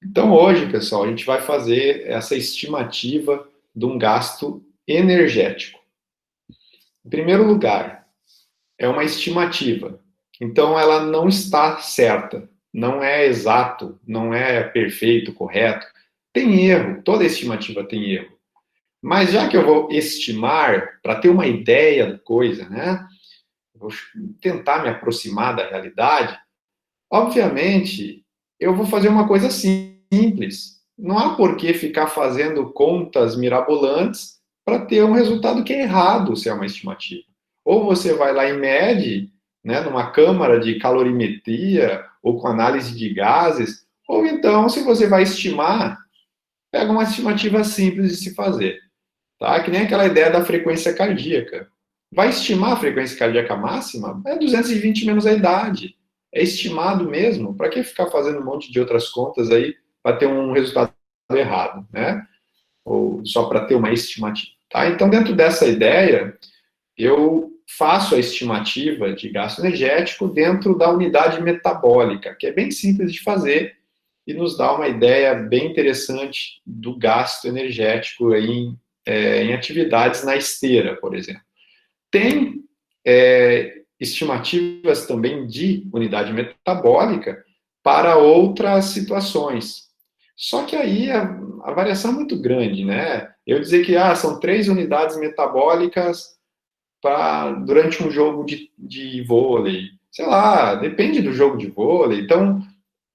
Então, hoje, pessoal, a gente vai fazer essa estimativa de um gasto energético. Em primeiro lugar, é uma estimativa. Então, ela não está certa, não é exato, não é perfeito, correto. Tem erro, toda estimativa tem erro. Mas já que eu vou estimar, para ter uma ideia da coisa, né? Vou tentar me aproximar da realidade, obviamente, eu vou fazer uma coisa simples. Não há por que ficar fazendo contas mirabolantes para ter um resultado que é errado, se é uma estimativa. Ou você vai lá e mede, né, numa câmara de calorimetria ou com análise de gases, ou então, se você vai estimar, pega uma estimativa simples de se fazer. Tá? Que nem aquela ideia da frequência cardíaca. Vai estimar a frequência cardíaca máxima? É 220 menos a idade. É estimado mesmo. Para que ficar fazendo um monte de outras contas aí para ter um resultado errado, né? Ou só para ter uma estimativa. Tá? Então, dentro dessa ideia, eu faço a estimativa de gasto energético dentro da unidade metabólica, que é bem simples de fazer e nos dá uma ideia bem interessante do gasto energético em atividades na esteira, por exemplo. Tem estimativas também de unidade metabólica para outras situações. Só que aí a variação é muito grande, né? Eu dizer que são 3 unidades metabólicas durante um jogo de vôlei. Sei lá, depende do jogo de vôlei. Então,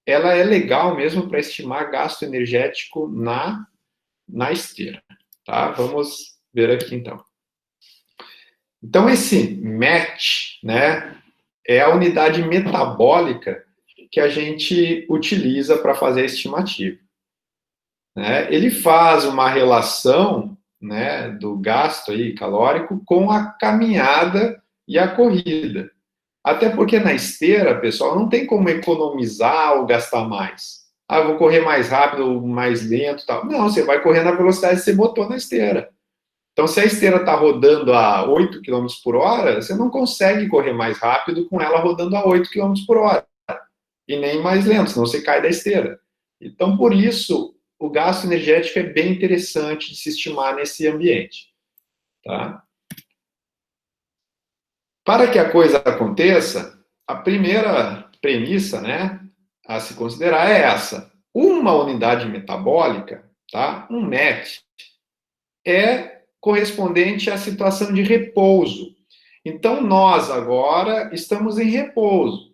ela é legal mesmo para estimar gasto energético na esteira. Tá? Vamos ver aqui então. Então, esse MET, né, é a unidade metabólica que a gente utiliza para fazer a estimativa. Né? Ele faz uma relação, né, do gasto aí calórico com a caminhada e a corrida. Até porque na esteira, pessoal, não tem como economizar ou gastar mais. Eu vou correr mais rápido, mais lento, tal. Não, você vai correr na velocidade que você botou na esteira. Então, se a esteira está rodando a 8 km por hora, você não consegue correr mais rápido com ela rodando a 8 km por hora. E nem mais lento, senão você cai da esteira. Então, por isso, o gasto energético é bem interessante de se estimar nesse ambiente. Tá? Para que a coisa aconteça, a primeira premissa, né, a se considerar é essa. Uma unidade metabólica, tá? Um MET, é correspondente à situação de repouso. Então, nós agora estamos em repouso.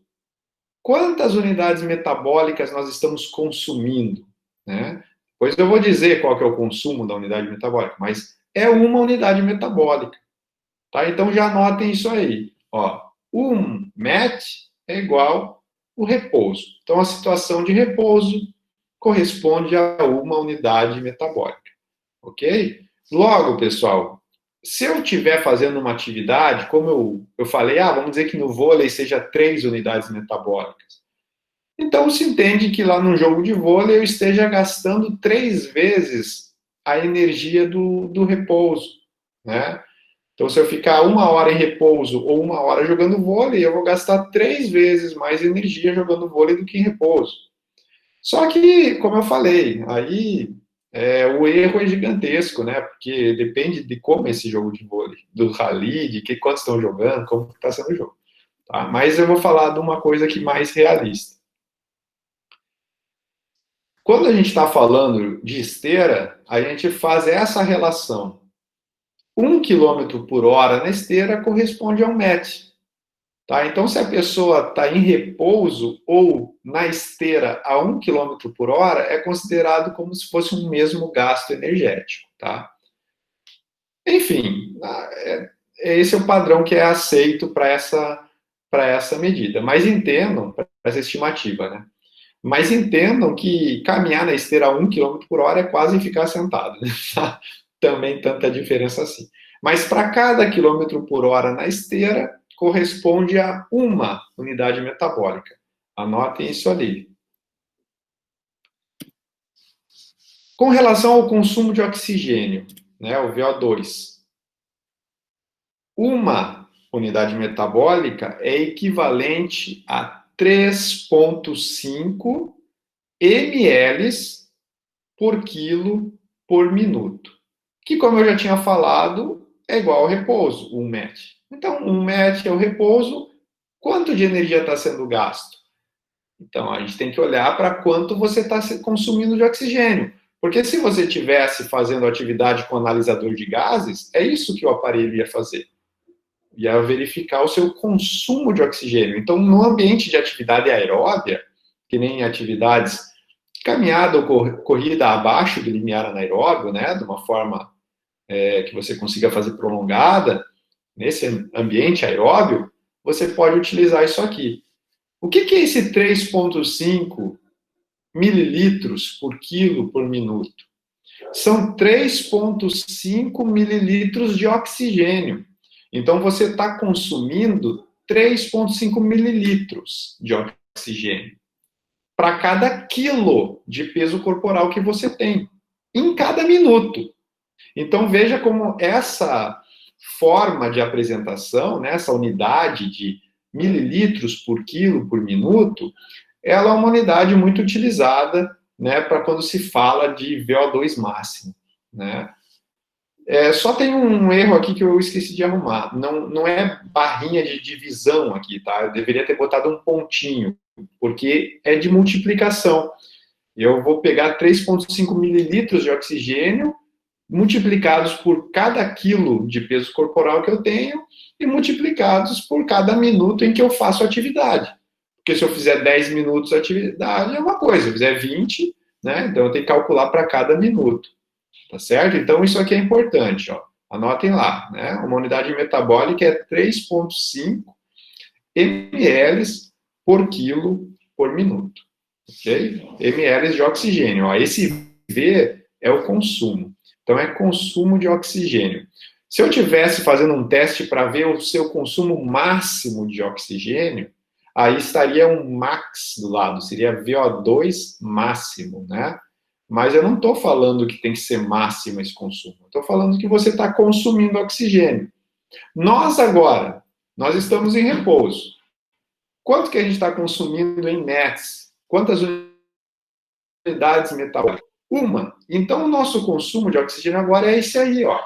Quantas unidades metabólicas nós estamos consumindo? Né? Pois eu vou dizer qual que é o consumo da unidade metabólica, mas é uma unidade metabólica. Tá? Então, já anotem isso aí. Ó, um MET é igual o repouso. Então, a situação de repouso corresponde a uma unidade metabólica. Ok? Logo, pessoal, se eu estiver fazendo uma atividade, como eu falei, vamos dizer que no vôlei seja 3 unidades metabólicas. Então, se entende que lá no jogo de vôlei eu esteja gastando 3 vezes a energia do repouso, né? Então, se eu ficar 1 hora em repouso ou 1 hora jogando vôlei, eu vou gastar 3 vezes mais energia jogando vôlei do que em repouso. Só que, como eu falei, aí o erro é gigantesco, né? Porque depende de como é esse jogo de vôlei, do rally, de quantos estão jogando, como está sendo o jogo. Tá? Mas eu vou falar de uma coisa aqui mais realista. Quando a gente está falando de esteira, a gente faz essa relação. 1 km por hora na esteira corresponde a um MET. Tá? Então, se a pessoa está em repouso ou na esteira a 1 km por hora, é considerado como se fosse um mesmo gasto energético. Tá? Enfim, esse é o padrão que é aceito para essa medida. Mas entendam, para essa estimativa, né? Mas entendam que caminhar na esteira a 1 km por hora é quase ficar sentado. Né? Também tanta diferença assim. Mas para cada quilômetro por hora na esteira, corresponde a uma unidade metabólica. Anotem isso ali. Com relação ao consumo de oxigênio, né, o VO2, uma unidade metabólica é equivalente a 3,5 ml por quilo por minuto. Que, como eu já tinha falado, é igual ao repouso, 1 MET. Então, 1 MET é o repouso. Quanto de energia está sendo gasto? Então, a gente tem que olhar para quanto você está consumindo de oxigênio. Porque se você estivesse fazendo atividade com analisador de gases, é isso que o aparelho ia fazer. Ia verificar o seu consumo de oxigênio. Então, no ambiente de atividade aeróbia, que nem atividades caminhada ou corrida abaixo do limiar anaeróbio, né, de uma forma que você consiga fazer prolongada, nesse ambiente aeróbio, você pode utilizar isso aqui. O que é esse 3,5 mililitros por quilo por minuto? São 3,5 mililitros de oxigênio. Então, você está consumindo 3,5 mililitros de oxigênio para cada quilo de peso corporal que você tem, em cada minuto. Então, veja como essa forma de apresentação, né, essa unidade de mililitros por quilo por minuto, ela é uma unidade muito utilizada, né, para quando se fala de VO2 máximo, né. Só tem um erro aqui que eu esqueci de arrumar. Não é barrinha de divisão aqui, tá? Eu deveria ter botado um pontinho, porque é de multiplicação. Eu vou pegar 3,5 mililitros de oxigênio multiplicados por cada quilo de peso corporal que eu tenho e multiplicados por cada minuto em que eu faço atividade. Porque se eu fizer 10 minutos de atividade é uma coisa, se eu fizer 20, né? Então eu tenho que calcular para cada minuto. Tá certo? Então isso aqui é importante, ó. Anotem lá, né? Uma unidade metabólica é 3,5 ml por quilo por minuto. Ok? ml de oxigênio. Ó. Esse V é o consumo. Então, é consumo de oxigênio. Se eu tivesse fazendo um teste para ver o seu consumo máximo de oxigênio, aí estaria um max do lado, seria VO2 máximo, né? Mas eu não estou falando que tem que ser máximo esse consumo. Estou falando que você está consumindo oxigênio. Nós agora, nós estamos em repouso. Quanto que a gente está consumindo em METs? Quantas unidades metabólicas? Uma. Então, o nosso consumo de oxigênio agora é esse aí, ó.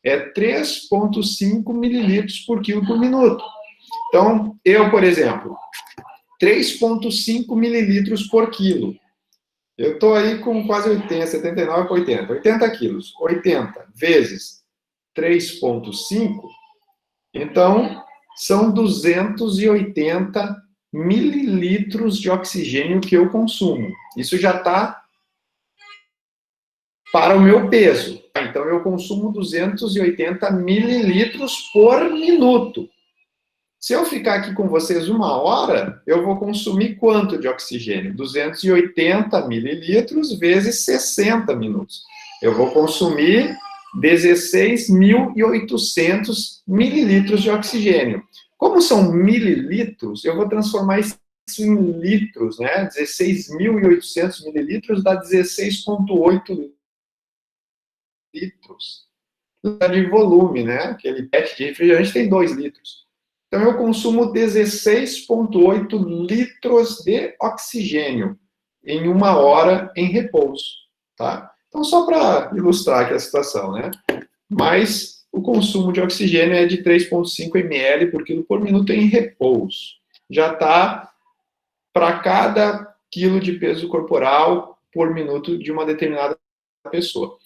É 3,5 mililitros por quilo por minuto. Então, eu, por exemplo, 3,5 mililitros por quilo. Eu estou aí com quase 80, 79 para 80. 80 quilos. 80 vezes 3,5, então, são 280 mililitros de oxigênio que eu consumo. Isso já está para o meu peso. Então, eu consumo 280 mililitros por minuto. Se eu ficar aqui com vocês 1 hora, eu vou consumir quanto de oxigênio? 280 mililitros vezes 60 minutos. Eu vou consumir 16.800 mililitros de oxigênio. Como são mililitros, eu vou transformar isso em litros, né? 16.800 mililitros dá 16,8 litros de volume, né? Aquele PET de refrigerante tem 2 litros. Então, eu consumo 16,8 litros de oxigênio em 1 hora em repouso, tá? Então, só para ilustrar aqui a situação, né? Mas o consumo de oxigênio é de 3,5 ml por quilo por minuto em repouso. Já está para cada quilo de peso corporal por minuto de uma determinada pessoa.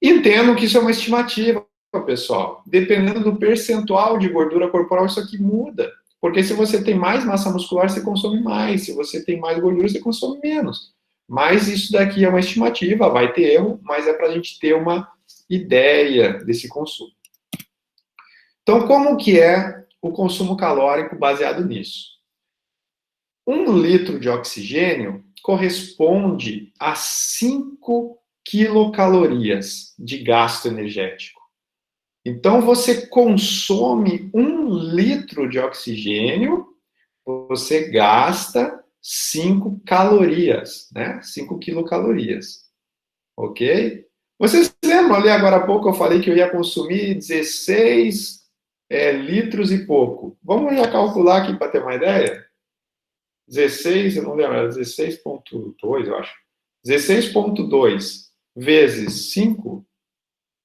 Entendo que isso é uma estimativa, pessoal. Dependendo do percentual de gordura corporal, isso aqui muda. Porque se você tem mais massa muscular, você consome mais. Se você tem mais gordura, você consome menos. Mas isso daqui é uma estimativa, vai ter erro, mas é para a gente ter uma ideia desse consumo. Então, como que é o consumo calórico baseado nisso? 1 litro de oxigênio corresponde a 5 quilocalorias de gasto energético. Então, você consome 1 litro de oxigênio, você gasta 5 calorias, né? 5 quilocalorias. Ok? Vocês lembram ali agora há pouco eu falei que eu ia consumir 16 litros e pouco. Vamos já calcular aqui para ter uma ideia? 16, eu não lembro, era 16,2, eu acho. 16,2 vezes 5,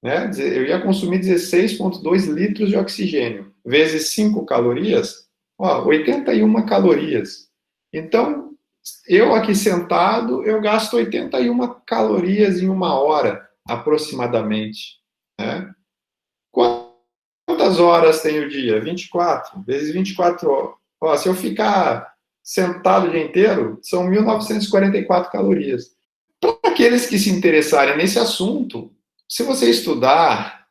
né? Eu ia consumir 16,2 litros de oxigênio, vezes 5 calorias, ó, 81 calorias. Então, eu aqui sentado, eu gasto 81 calorias em uma hora, aproximadamente, né? Quantas horas tem o dia? 24, vezes 24 horas. Ó, se eu ficar sentado o dia inteiro, são 1.944 calorias. Para aqueles que se interessarem nesse assunto, se você estudar,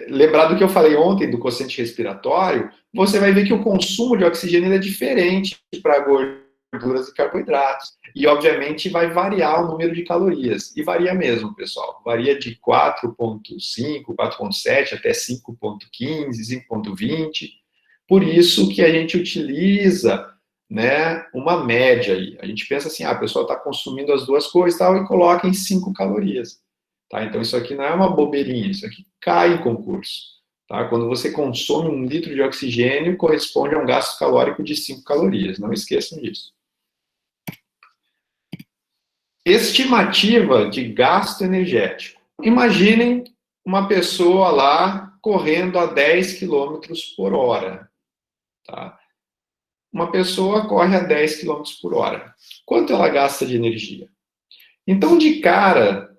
lembrar do que eu falei ontem do quociente respiratório, você vai ver que o consumo de oxigênio é diferente para gorduras e carboidratos. E, obviamente, vai variar o número de calorias. E varia mesmo, pessoal. Varia de 4,5, 4,7 até 5,15, 5,20. Por isso que a gente utiliza, né, uma média aí. A gente pensa assim, a pessoa está consumindo as duas coisas tal, e coloca em 5 calorias. Tá? Então, isso aqui não é uma bobeirinha, isso aqui cai em concurso. Tá? Quando você consome 1 litro de oxigênio, corresponde a um gasto calórico de 5 calorias. Não esqueçam disso. Estimativa de gasto energético. Imaginem uma pessoa lá correndo a 10 quilômetros por hora. Tá? Uma pessoa corre a 10 quilômetros por hora. Quanto ela gasta de energia? Então, de cara,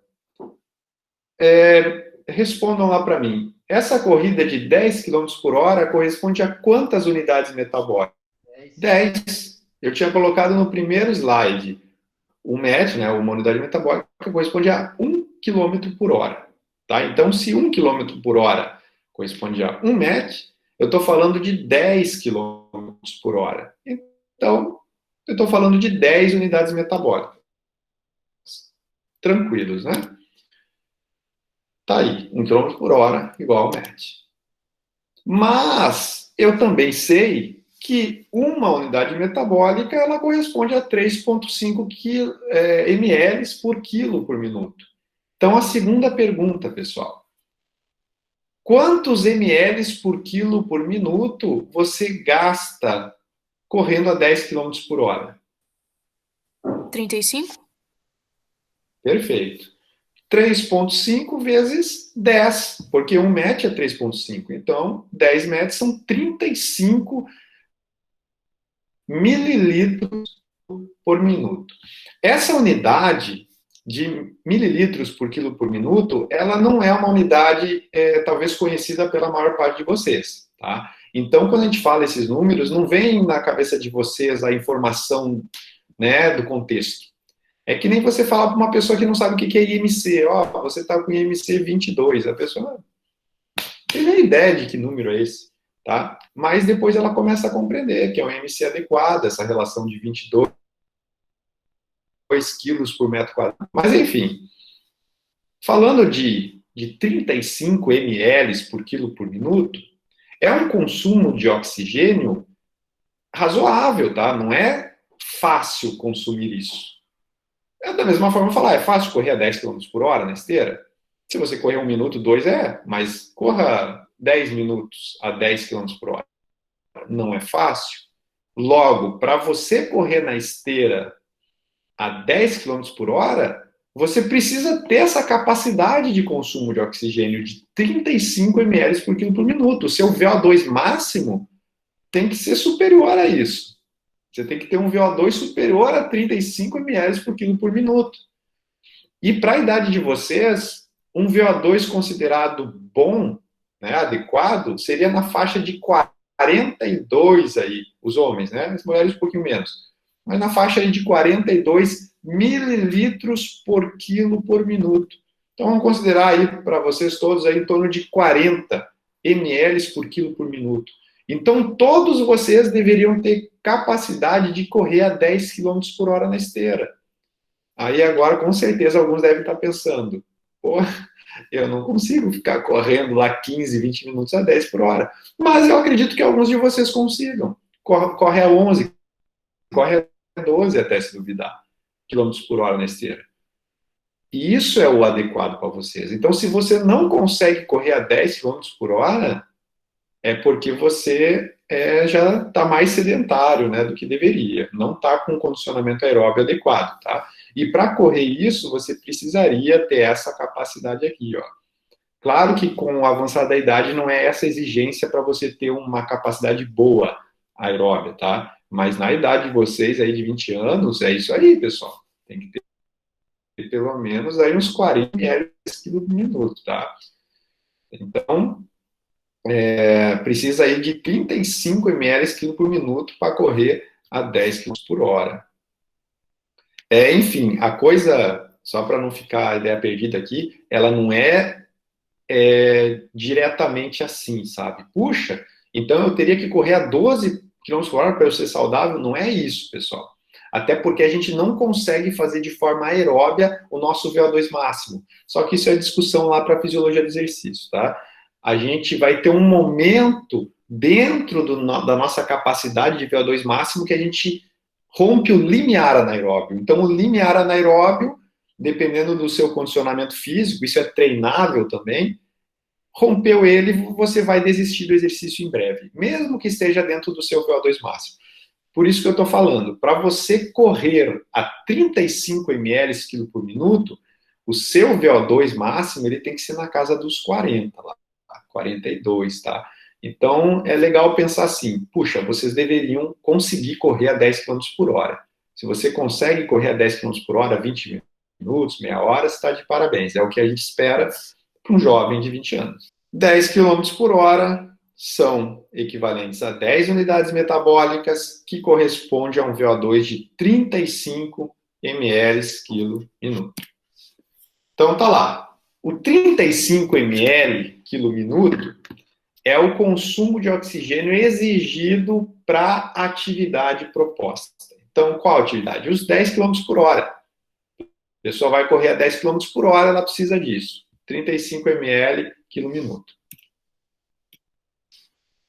respondam lá para mim. Essa corrida de 10 quilômetros por hora corresponde a quantas unidades metabólicas? 10. Eu tinha colocado no primeiro slide. O MET, né, uma unidade metabólica, corresponde a 1 km por hora. Tá? Então, se 1 km por hora corresponde a 1 MET, eu estou falando de 10 quilômetros por hora. Então, eu estou falando de 10 unidades metabólicas. Tranquilos, né? Tá aí, 1 km por hora igual ao MET. Mas eu também sei que uma unidade metabólica ela corresponde a 3,5 ml por quilo por minuto. Então, a segunda pergunta, pessoal. Quantos ml por quilo por minuto você gasta correndo a 10 quilômetros por hora? 35? Perfeito. 3,5 vezes 10, porque 1 MET é 3,5. Então, 10 MET são 35 mililitros por minuto. Essa unidade de mililitros por quilo por minuto, ela não é uma unidade talvez conhecida pela maior parte de vocês, tá? Então, quando a gente fala esses números, não vem na cabeça de vocês a informação, né, do contexto. É que nem você falar para uma pessoa que não sabe o que é IMC. Ó, você está com IMC 22. A pessoa não tem nem ideia de que número é esse. Tá? Mas depois ela começa a compreender que é um IMC adequado, essa relação de 22 quilos por metro quadrado. Mas, enfim, falando de 35 ml por quilo por minuto, é um consumo de oxigênio razoável, tá? Não é fácil consumir isso. É da mesma forma falar, é fácil correr a 10 quilômetros por hora na esteira? Se você correr 1 minuto, 2 mas corra 10 minutos a 10 quilômetros por hora. Não é fácil. Logo, para você correr na esteira a 10 quilômetros por hora, você precisa ter essa capacidade de consumo de oxigênio de 35 ml por quilo por minuto. O seu VO2 máximo tem que ser superior a isso. Você tem que ter um VO2 superior a 35 ml por quilo por minuto. E para a idade de vocês, um VO2 considerado bom, né, adequado, seria na faixa de 42 aí, os homens, né? As mulheres um pouquinho menos. Mas na faixa aí de 42 mililitros por quilo por minuto. Então vamos considerar aí para vocês todos aí em torno de 40 ml por quilo por minuto. Então todos vocês deveriam ter capacidade de correr a 10 km por hora na esteira. Aí agora, com certeza, alguns devem estar pensando, pô, eu não consigo ficar correndo lá 15, 20 minutos a 10 por hora. Mas eu acredito que alguns de vocês consigam. Corre a 11, corre a 12 até se duvidar, quilômetros por hora na esteira. E isso é o adequado para vocês. Então, se você não consegue correr a 10 quilômetros por hora, é porque você já está mais sedentário, né, do que deveria. Não está com um condicionamento aeróbio adequado, tá? E para correr isso, você precisaria ter essa capacidade aqui, ó. Claro que com o avançar da idade não é essa exigência para você ter uma capacidade boa aeróbia, tá? Mas na idade de vocês aí de 20 anos, é isso aí, pessoal. Tem que ter pelo menos aí uns 40 ml por minuto, tá? Então, precisa aí de 35 ml por minuto para correr a 10 km por hora. Enfim, a coisa, só para não ficar a ideia perdida aqui, ela não diretamente assim, sabe? Puxa, então eu teria que correr a 12 km por hora para eu ser saudável? Não é isso, pessoal. Até porque a gente não consegue fazer de forma aeróbia o nosso VO2 máximo. Só que isso é discussão lá para a fisiologia do exercício, tá? A gente vai ter um momento dentro da nossa capacidade de VO2 máximo que a gente rompe o limiar anaeróbio. Então, o limiar anaeróbio, dependendo do seu condicionamento físico, isso é treinável também, rompeu ele, você vai desistir do exercício em breve, mesmo que esteja dentro do seu VO2 máximo. Por isso que eu estou falando, para você correr a 35 ml quilo por minuto, o seu VO2 máximo ele tem que ser na casa dos 40, lá, 42, tá? Então, é legal pensar assim, puxa, vocês deveriam conseguir correr a 10 km por hora. Se você consegue correr a 10 km por hora, 20 minutos, meia hora, você está de parabéns. É o que a gente espera para um jovem de 20 anos. 10 km por hora são equivalentes a 10 unidades metabólicas, que corresponde a um VO2 de 35 ml quilo minuto. Então tá lá. O 35 ml quilo minuto é o consumo de oxigênio exigido para a atividade proposta. Então, qual atividade? Os 10 km por hora. A pessoa vai correr a 10 km por hora, ela precisa disso. 35 ml quilo minuto.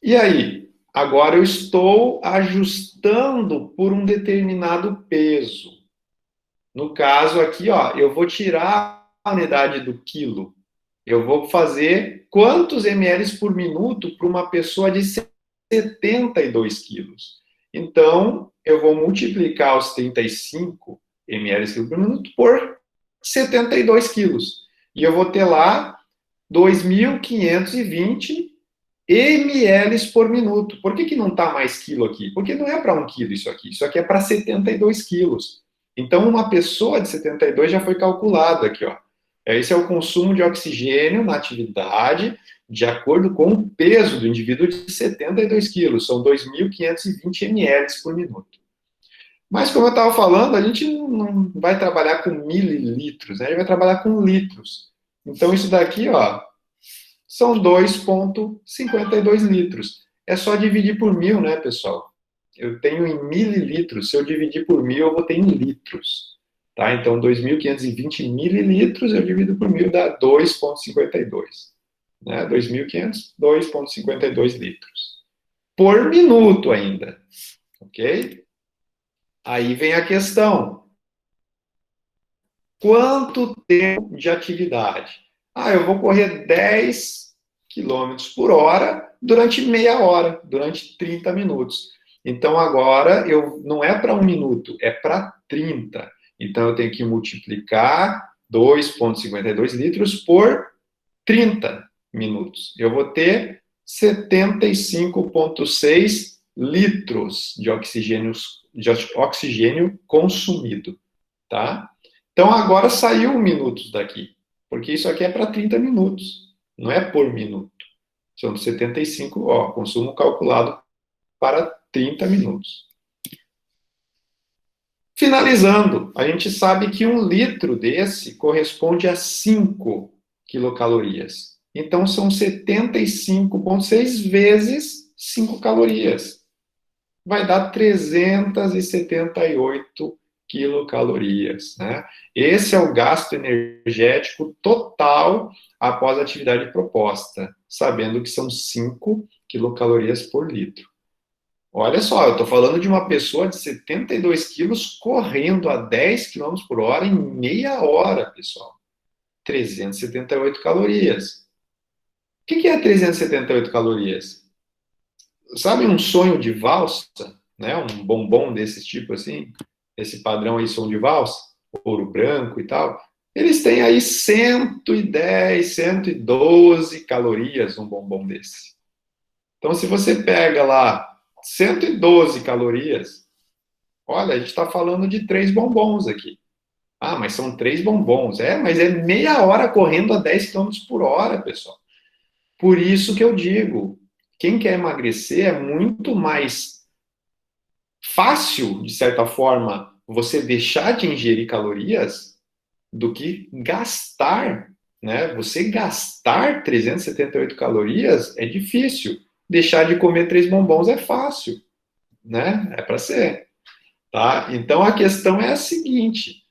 E aí? Agora eu estou ajustando por um determinado peso. No caso aqui, ó, eu vou tirar a unidade do quilo. Eu vou fazer quantos ml por minuto para uma pessoa de 72 quilos. Então, eu vou multiplicar os 35 ml por minuto por 72 quilos. E eu vou ter lá 2.520 ml por minuto. Por que não está mais quilo aqui? Porque não é para 1 quilo isso aqui. Isso aqui é para 72 quilos. Então, uma pessoa de 72 já foi calculado aqui, ó. Esse é o consumo de oxigênio na atividade, de acordo com o peso do indivíduo de 72 quilos. São 2.520 ml por minuto. Mas, como eu estava falando, a gente não vai trabalhar com mililitros, né? A gente vai trabalhar com litros. Então, isso daqui, ó, são 2,52 litros. É só dividir por 1.000, né, pessoal? Eu tenho em mililitros. Se eu dividir por 1.000, eu vou ter em litros. Tá? Então, 2.520 mililitros, eu divido por 1.000, dá 2,52. Né? 2.500, 2,52 litros. Por minuto ainda. Ok? Aí vem a questão. Quanto tempo de atividade? Eu vou correr 10 quilômetros por hora durante meia hora, durante 30 minutos. Então, agora, não é para 1 minuto, é para 30. Então, eu tenho que multiplicar 2,52 litros por 30 minutos. Eu vou ter 75,6 litros de oxigênio consumido, tá? Então, agora saiu minutos daqui, porque isso aqui é para 30 minutos, não é por minuto. São 75, ó, consumo calculado para 30 minutos. Finalizando, a gente sabe que 1 litro desse corresponde a 5 quilocalorias. Então, são 75,6 vezes 5 calorias. Vai dar 378 quilocalorias, né? Esse é o gasto energético total após a atividade proposta, sabendo que são 5 quilocalorias por litro. Olha só, eu estou falando de uma pessoa de 72 quilos correndo a 10 quilômetros por hora em meia hora, pessoal. 378 calorias. O que é 378 calorias? sabe um sonho de valsa, né? Um bombom desse tipo assim, esse padrão aí, som de valsa, ouro branco e tal. Eles têm aí 110, 112 calorias um bombom desse. Então, se você pega lá 112 calorias, olha, a gente está falando de 3 bombons aqui. Ah, mas são 3 bombons. É, mas é meia hora correndo a 10 quilômetros por hora, pessoal. Por isso que eu digo, quem quer emagrecer é muito mais fácil, de certa forma, você deixar de ingerir calorias do que gastar, né? Você gastar 378 calorias é difícil. Deixar de comer 3 bombons é fácil, né? É para ser, tá? Então a questão é a seguinte,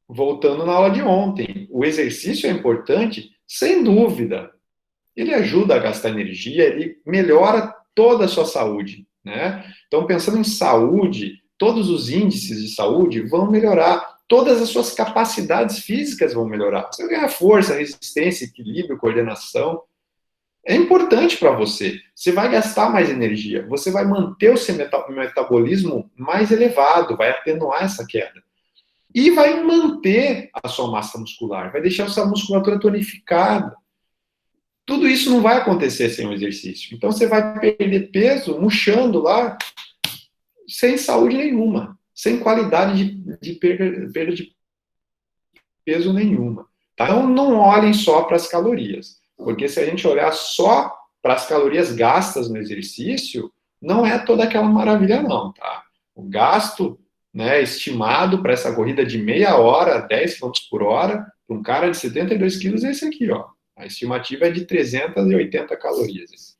voltando na aula de ontem, o exercício é importante, sem dúvida. Ele ajuda a gastar energia, ele melhora toda a sua saúde, né? Então, pensando em saúde, todos os índices de saúde vão melhorar, todas as suas capacidades físicas vão melhorar. Você vai ganhar força, resistência, equilíbrio, coordenação. É importante para você. Você vai gastar mais energia, você vai manter o seu metabolismo mais elevado, vai atenuar essa queda. E vai manter a sua massa muscular, vai deixar a sua musculatura tonificada. Tudo isso não vai acontecer sem o exercício. Então você vai perder peso murchando lá, sem saúde nenhuma, sem qualidade de perda de peso nenhuma. Tá? Então não olhem só para as calorias, porque se a gente olhar só para as calorias gastas no exercício, não é toda aquela maravilha não, tá? O gasto, né, estimado para essa corrida de meia hora, 10 km por hora, para um cara de 72 quilos é esse aqui, ó. A estimativa é de 380 calorias.